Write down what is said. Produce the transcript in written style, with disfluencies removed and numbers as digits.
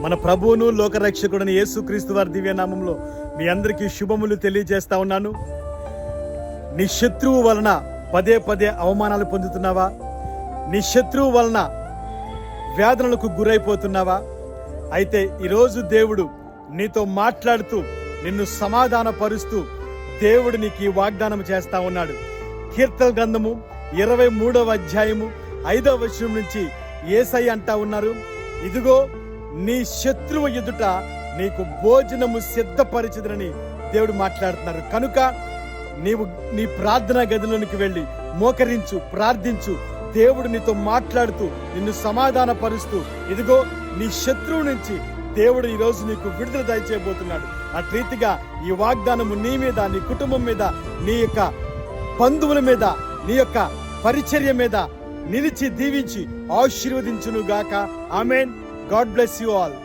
మన ప్రభువును లోకరక్షకుడైన యేసుక్రీస్తు వారి దివ్యనామంలో మీ అందరికీ శుభములు తెలియజేస్తా ఉన్నాను. నీ శత్రువు వలన పదే పదే అవమానాలు పొందుతున్నావా? నీ శత్రువు వలన వేదనలకు గురైపోతున్నావా? అయితే ఈరోజు దేవుడు నీతో మాట్లాడుతూ నిన్ను సమాధానపరుస్తూ దేవుడు నీకు ఈ వాగ్దానం చేస్తా ఉన్నాడు. కీర్తన గ్రంథము 23వ అధ్యాయము 5వ వచనం నుంచి యేసయ్య అంటా ఉన్నారు, ఇదిగో నీ శత్రువు ఎదుట నీకు భోజనము సిద్ధపరిచిదని దేవుడు మాట్లాడుతున్నారు. కనుక నీవు నీ ప్రార్థనా గదిలోనికి వెళ్ళి మోకరించు, ప్రార్థించు. దేవుడు నీతో మాట్లాడుతూ నిన్ను సమాధాన పరుస్తూ ఇదిగో నీ శత్రువు నుంచి దేవుడు ఈరోజు నీకు విడుదల దయచేయబోతున్నాడు. అట్రీతిగా ఈ వాగ్దానము నీ మీద, నీ కుటుంబం మీద, నీ యొక్క బంధువుల మీద, నీ యొక్క పరిచర్య మీద నిలిచి దీవించి ఆశీర్వదించును గాక. ఆమేన్. God bless you all.